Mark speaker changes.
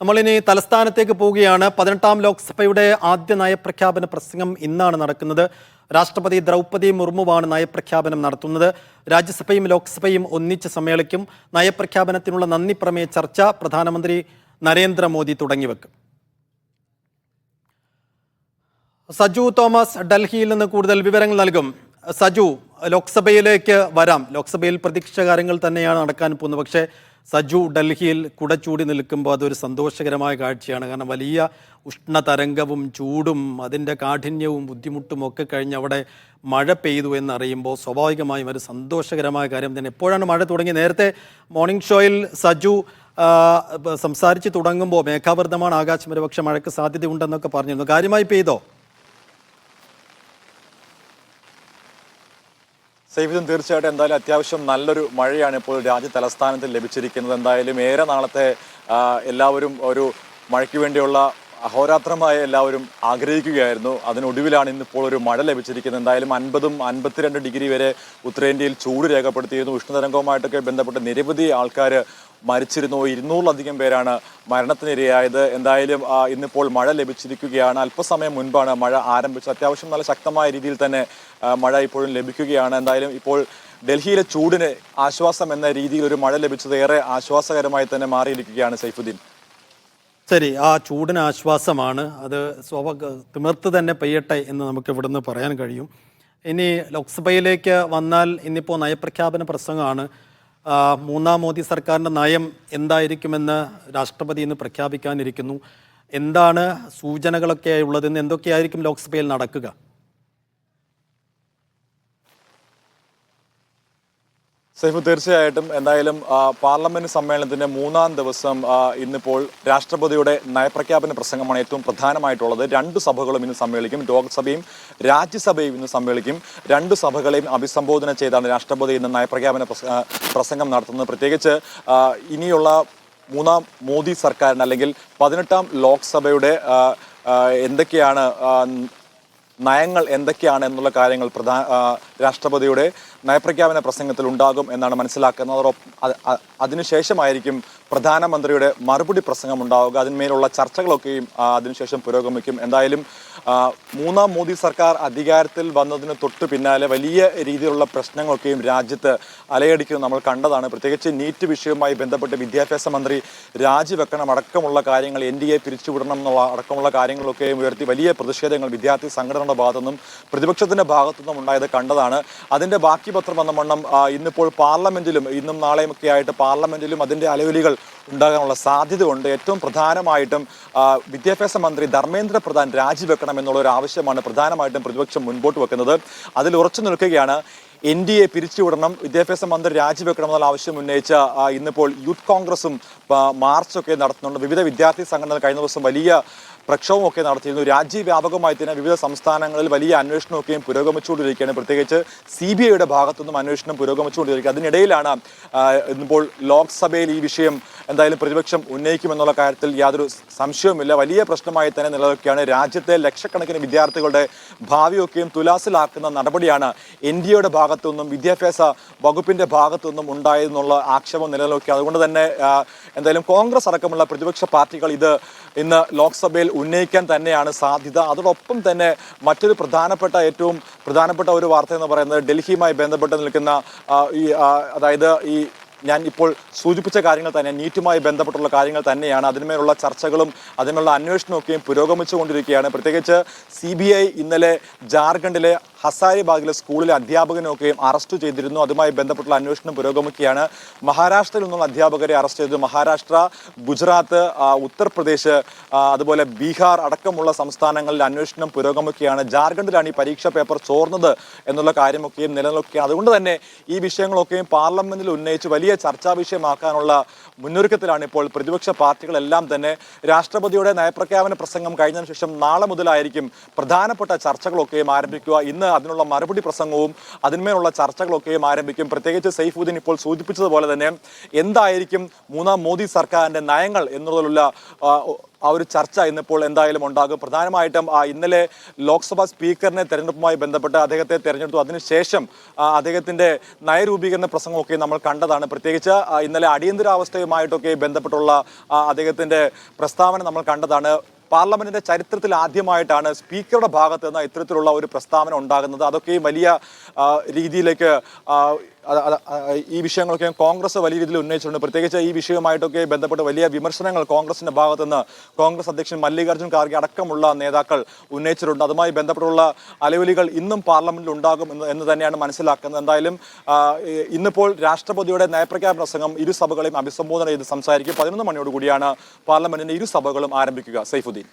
Speaker 1: നമ്മളിനി തലസ്ഥാനത്തേക്ക് പോവുകയാണ്. 18ാം ലോക്സഭയുടെ ആദ്യ നയപ്രഖ്യാപന പ്രസംഗം ഇന്നാണ് നടക്കുന്നത്. രാഷ്ട്രപതി ദ്രൗപദി മുർമുവാണ് നയപ്രഖ്യാപനം നടത്തുന്നത്. രാജ്യസഭയും ലോക്സഭയും ഒന്നിച്ച് സമ്മേളിക്കും. നയപ്രഖ്യാപനത്തിനുള്ള നന്ദി പ്രമേയ ചർച്ച പ്രധാനമന്ത്രി നരേന്ദ്രമോദി തുടങ്ങിവെക്കും. സജു തോമസ് ഡൽഹിയിൽ നിന്ന് കൂടുതൽ വിവരങ്ങൾ നൽകും. സജു, ലോക്സഭയിലേക്ക് വരാം. ലോക്സഭയിൽ പ്രതീക്ഷിച്ച കാര്യങ്ങൾ തന്നെയാണ് നടക്കാൻ പോകുന്നത്. പക്ഷേ സജു ഡൽഹിയിൽ കുടച്ചൂടി നിൽക്കുമ്പോൾ അതൊരു സന്തോഷകരമായ കാഴ്ചയാണ്. കാരണം വലിയ ഉഷ്ണതരംഗവും ചൂടും അതിൻ്റെ കാഠിന്യവും ബുദ്ധിമുട്ടും ഒക്കെ കഴിഞ്ഞ് അവിടെ മഴ പെയ്തു എന്നറിയുമ്പോൾ സ്വാഭാവികമായും ഒരു സന്തോഷകരമായ കാര്യം തന്നെ. എപ്പോഴാണ് മഴ തുടങ്ങി? നേരത്തെ മോർണിംഗ് ഷോയിൽ സജു സംസാരിച്ച് തുടങ്ങുമ്പോൾ മേഘാവൃതമാണ് ആകാശം, ഒരുപക്ഷെ മഴയ്ക്ക് സാധ്യതയുണ്ടെന്നൊക്കെ പറഞ്ഞിരുന്നു. കാര്യമായി പെയ്തോ?
Speaker 2: സൈഫുദ്ദീൻ, തീർച്ചയായിട്ടും എന്തായാലും അത്യാവശ്യം നല്ലൊരു മഴയാണ് ഇപ്പോൾ രാജ്യ തലസ്ഥാനത്തിൽ ലഭിച്ചിരിക്കുന്നത്. എന്തായാലും ഏറെ നാളത്തെ എല്ലാവരും ഒരു മഴയ്ക്ക് വേണ്ടിയുള്ള അഹോരാത്രമായ എല്ലാവരും ആഗ്രഹിക്കുകയായിരുന്നു. അതിനൊടുവിലാണ് ഇന്നിപ്പോൾ ഒരു മഴ ലഭിച്ചിരിക്കുന്നത്. എന്തായാലും 50-52 ഡിഗ്രി വരെ ഉത്തരേന്ത്യയിൽ ചൂട് രേഖപ്പെടുത്തിയിരുന്നു. ഉഷ്ണതരംഗവുമായിട്ടൊക്കെ ബന്ധപ്പെട്ട് നിരവധി ആൾക്കാർ മരിച്ചിരുന്നു. 200-ലധികം പേരാണ് മരണത്തിനിരയായത്. എന്തായാലും ഇന്നിപ്പോൾ മഴ ലഭിച്ചിരിക്കുകയാണ്. അല്പസമയം മുൻപാണ് മഴ ആരംഭിച്ചത്. അത്യാവശ്യം നല്ല ശക്തമായ രീതിയിൽ തന്നെ മഴ ഇപ്പോഴും ലഭിക്കുകയാണ്. എന്തായാലും ഇപ്പോൾ ഡൽഹിയിലെ ചൂടിന് ആശ്വാസം എന്ന രീതിയിൽ ഒരു മഴ ലഭിച്ചത് ഏറെ ആശ്വാസകരമായി തന്നെ മാറിയിരിക്കുകയാണ് സൈഫുദ്ദീൻ.
Speaker 1: ശരി, ആ ചൂടിന് ആശ്വാസമാണ്. അത് തിമിർത്ത് തന്നെ പെയ്യട്ടെ എന്ന് നമുക്ക് ഇവിടുന്ന് പറയാൻ കഴിയും. ഇനി ലോക്സഭയിലേക്ക് വന്നാൽ ഇന്നിപ്പോൾ നയപ്രഖ്യാപന പ്രസംഗമാണ്. മൂന്നാം മോദി സർക്കാരിൻ്റെ നയം എന്തായിരിക്കുമെന്ന് രാഷ്ട്രപതി ഇന്ന് പ്രഖ്യാപിക്കാനിരിക്കുന്നു. എന്താണ് സൂചനകളൊക്കെ ഉള്ളതെന്ന്, എന്തൊക്കെയായിരിക്കും ലോക്സഭയിൽ നടക്കുക?
Speaker 2: സൈഫു, തീർച്ചയായിട്ടും എന്തായാലും പാർലമെന്റ് സമ്മേളനത്തിന്റെ 3ാം ദിവസം ഇന്നിപ്പോൾ രാഷ്ട്രപതിയുടെ നയപ്രഖ്യാപന പ്രസംഗമാണ് ഏറ്റവും പ്രധാനമായിട്ടുള്ളത്. 2 സഭകളും ഇന്ന് സമ്മേളിക്കും. ലോക്സഭയും രാജ്യസഭയും ഇന്ന് സമ്മേളിക്കും. 2 സഭകളെയും അഭിസംബോധന ചെയ്താണ് രാഷ്ട്രപതി ഇന്ന് നയപ്രഖ്യാപന പ്രസംഗം നടത്തുന്നത്. പ്രത്യേകിച്ച് ഇനിയുള്ള 3ാം മോദി സർക്കാരിന് അല്ലെങ്കിൽ 18ാം ലോക്സഭയുടെ എന്തൊക്കെയാണ് നയങ്ങൾ എന്തൊക്കെയാണ് എന്നുള്ള കാര്യങ്ങൾ രാഷ്ട്രപതിയുടെ നയപ്രഖ്യാപന പ്രസംഗത്തിൽ ഉണ്ടാകും എന്നാണ് മനസ്സിലാക്കുന്നത്. അതിനുശേഷമായിരിക്കും പ്രധാനമന്ത്രിയുടെ മറുപടി പ്രസംഗം ഉണ്ടാവുക. അതിന്മേലുള്ള ചർച്ചകളൊക്കെയും അതിനുശേഷം പുരോഗമിക്കും. എന്തായാലും 3ാം മോദി സർക്കാർ അധികാരത്തിൽ വന്നതിന് തൊട്ട് പിന്നാലെ വലിയ രീതിയിലുള്ള പ്രശ്നങ്ങളൊക്കെയും രാജ്യത്ത് അലയടിക്കുന്നത് നമ്മൾ കണ്ടതാണ്. പ്രത്യേകിച്ച് നീറ്റ് വിഷയവുമായി ബന്ധപ്പെട്ട് വിദ്യാഭ്യാസ മന്ത്രി രാജിവെക്കണം അടക്കമുള്ള കാര്യങ്ങൾ, NDA പിരിച്ചുവിടണം എന്നുള്ള അടക്കമുള്ള കാര്യങ്ങളൊക്കെയും ഉയർത്തി വലിയ പ്രതിഷേധങ്ങൾ വിദ്യാർത്ഥി സംഘടനയുടെ ഭാഗത്തുനിന്നും പ്രതിപക്ഷത്തിന്റെ ഭാഗത്തുനിന്നും ഉണ്ടായത് കണ്ടതാണ്. അതിന്റെ ബാക്കി പത്രം വന്ന വണ്ണം ഇന്നിപ്പോൾ പാർലമെന്റിലും ഇന്നും നാളെയും ഒക്കെ ആയിട്ട് പാർലമെന്റിലും അതിന്റെ അലയൊലികൾ ഉണ്ടാകാനുള്ള സാധ്യതയുണ്ട്. ഏറ്റവും പ്രധാനമായിട്ടും വിദ്യാഭ്യാസ മന്ത്രി ധർമ്മേന്ദ്ര പ്രധാൻ രാജിവെക്കണം എന്നുള്ള ഒരു ആവശ്യമാണ് പ്രധാനമായിട്ടും പ്രതിപക്ഷം മുൻപോട്ട് വെക്കുന്നത്. അതിൽ ഉറച്ചു നിൽക്കുകയാണ്. NDA പിരിച്ചുവിടണം, വിദ്യാഭ്യാസ മന്ത്രി രാജിവെക്കണം എന്നുള്ള ആവശ്യം ഉന്നയിച്ച ഇന്നിപ്പോൾ യൂത്ത് കോൺഗ്രസും മാർച്ചൊക്കെ നടത്തുന്നുണ്ട്. വിവിധ വിദ്യാർത്ഥി സംഘടനകൾ കഴിഞ്ഞ ദിവസം വലിയ പ്രക്ഷോഭമൊക്കെ നടത്തിയിരുന്നു. രാജ്യവ്യാപകമായി തന്നെ വിവിധ സംസ്ഥാനങ്ങളിൽ വലിയ അന്വേഷണമൊക്കെയും പുരോഗമിച്ചുകൊണ്ടിരിക്കുകയാണ്. പ്രത്യേകിച്ച് CBIയുടെ ഭാഗത്തുനിന്നും അന്വേഷണം പുരോഗമിച്ചുകൊണ്ടിരിക്കുക. അതിനിടയിലാണ് ഇന്നിപ്പോൾ ലോക്സഭയിൽ ഈ വിഷയം എന്തായാലും പ്രതിപക്ഷം ഉന്നയിക്കുമെന്നുള്ള കാര്യത്തിൽ യാതൊരു സംശയവുമില്ല. വലിയ പ്രശ്നമായി തന്നെ നിലനിൽക്കുകയാണ്. രാജ്യത്തെ ലക്ഷക്കണക്കിന് വിദ്യാർത്ഥികളുടെ ഭാവിയൊക്കെയും തുലാസിലാക്കുന്ന നടപടിയാണ് NDAയുടെ ഭാഗത്തുനിന്നും വിദ്യാഭ്യാസ വകുപ്പിന്റെ ഭാഗത്തുനിന്നും ഉണ്ടായെന്നുള്ള ആക്ഷേപം നിലനിൽക്കുക. അതുകൊണ്ട് തന്നെ എന്തായാലും കോൺഗ്രസ് അടക്കമുള്ള പ്രതിപക്ഷ പാർട്ടികൾ ഇത് ഇന്ന് ലോക്സഭയിൽ ഉന്നയിക്കാൻ തന്നെയാണ് സാധ്യത. അതോടൊപ്പം തന്നെ മറ്റൊരു ഏറ്റവും പ്രധാനപ്പെട്ട ഒരു വാർത്ത എന്ന് പറയുന്നത് ഡൽഹിയുമായി ബന്ധപ്പെട്ട് നിൽക്കുന്ന അതായത് ഞാൻ ഇപ്പോൾ സൂചിപ്പിച്ച കാര്യങ്ങൾ തന്നെ, നീറ്റുമായി ബന്ധപ്പെട്ടുള്ള കാര്യങ്ങൾ തന്നെയാണ്. അതിന്മേലുള്ള ചർച്ചകളും അതിനുള്ള അന്വേഷണമൊക്കെയും പുരോഗമിച്ചുകൊണ്ടിരിക്കുകയാണ്. പ്രത്യേകിച്ച് CBI ഇന്നലെ ജാർഖണ്ഡിലെ ഹസാരിബാഗിലെ സ്കൂളിലെ അധ്യാപകനൊക്കെയും അറസ്റ്റ് ചെയ്തിരുന്നു. അതുമായി ബന്ധപ്പെട്ടുള്ള അന്വേഷണം പുരോഗമിക്കുകയാണ്. മഹാരാഷ്ട്രയിൽ നിന്നുള്ള അധ്യാപകരെ അറസ്റ്റ് ചെയ്തു. മഹാരാഷ്ട്ര, ഗുജറാത്ത്, ഉത്തർപ്രദേശ്, അതുപോലെ ബീഹാർ അടക്കമുള്ള സംസ്ഥാനങ്ങളിൽ അന്വേഷണം പുരോഗമിക്കുകയാണ്. ജാർഖണ്ഡിലാണ് ഈ പരീക്ഷാ പേപ്പർ ചോർന്നത് എന്നുള്ള കാര്യമൊക്കെയും നിലനിൽക്കുകയാണ്. അതുകൊണ്ട് തന്നെ ഈ വിഷയങ്ങളൊക്കെയും പാർലമെന്റിൽ ഉന്നയിച്ച് വലിയ ചർച്ചാ വിഷയമാക്കാനുള്ള മുന്നൊരുക്കത്തിലാണ് ഇപ്പോൾ പ്രതിപക്ഷ പാർട്ടികളെല്ലാം തന്നെ. രാഷ്ട്രപതിയുടെ നയപ്രഖ്യാപന പ്രസംഗം കഴിഞ്ഞതിന് ശേഷം നാളെ മുതലായിരിക്കും പ്രധാനപ്പെട്ട ചർച്ചകളൊക്കെയും ആരംഭിക്കുക. ഇന്ന് ഇന്ന് അതിനുള്ള മറുപടി പ്രസംഗവും അതിന്മേലുള്ള ചർച്ചകളൊക്കെയും ആരംഭിക്കും. പ്രത്യേകിച്ച് സൈഫുദ്ദീൻ ഇപ്പോൾ സൂചിപ്പിച്ചതുപോലെ തന്നെ എന്തായിരിക്കും മൂന്നാം മോദി സർക്കാരിന്റെ നയങ്ങൾ എന്നുള്ളതിലുള്ള ആ ഒരു ചർച്ച ഇന്നിപ്പോൾ എന്തായാലും ഉണ്ടാകും. പ്രധാനമായിട്ടും ഇന്നലെ ലോക്സഭാ സ്പീക്കറിനെ തെരഞ്ഞെടുപ്പുമായി ബന്ധപ്പെട്ട് അദ്ദേഹത്തെ തെരഞ്ഞെടുത്തു. അതിനുശേഷം അദ്ദേഹത്തിന്റെ നയരൂപീകരണ പ്രസംഗമൊക്കെ നമ്മൾ കണ്ടതാണ്. പ്രത്യേകിച്ച് ഇന്നലെ അടിയന്തരാവസ്ഥയുമായിട്ടൊക്കെ ബന്ധപ്പെട്ടുള്ള അദ്ദേഹത്തിന്റെ പ്രസ്താവന നമ്മൾ കണ്ടതാണ്. പാർലമെന്റിന്റെ ചരിത്രത്തിൽ ആദ്യമായിട്ടാണ് സ്പീക്കറുടെ ഭാഗത്ത് നിന്ന് ഇത്തരത്തിലുള്ള ഒരു പ്രസ്താവന ഉണ്ടാകുന്നത്. അതൊക്കെയും വലിയ രീതിയിലേക്ക് ഈ വിഷയങ്ങളൊക്കെ കോൺഗ്രസ് വലിയ രീതിയിൽ ഉന്നയിച്ചിട്ടുണ്ട്. പ്രത്യേകിച്ച് ഈ വിഷയവുമായിട്ടൊക്കെ ബന്ധപ്പെട്ട് വലിയ വിമർശനങ്ങൾ കോൺഗ്രസിന്റെ ഭാഗത്തു നിന്ന് കോൺഗ്രസ് അധ്യക്ഷൻ മല്ലികാർജ്ജുൻ ഖാർഗെ അടക്കമുള്ള നേതാക്കൾ ഉന്നയിച്ചിട്ടുണ്ട്. അതുമായി ബന്ധപ്പെട്ടുള്ള അലവലികൾ ഇന്നും പാർലമെന്റിൽ ഉണ്ടാകും എന്ന് തന്നെയാണ് മനസ്സിലാക്കുന്നത്. എന്തായാലും ഇന്നിപ്പോൾ രാഷ്ട്രപതിയുടെ നയപ്രഖ്യാപന പ്രസംഗം ഇരു സഭകളെയും അഭിസംബോധന ചെയ്ത് സംസാരിക്കും. 11 മണിയോടുകൂടിയാണ് പാർലമെന്റിന്റെ ഇരു സഭകളും ആരംഭിക്കുക. സൈഫുദ്ദീൻ.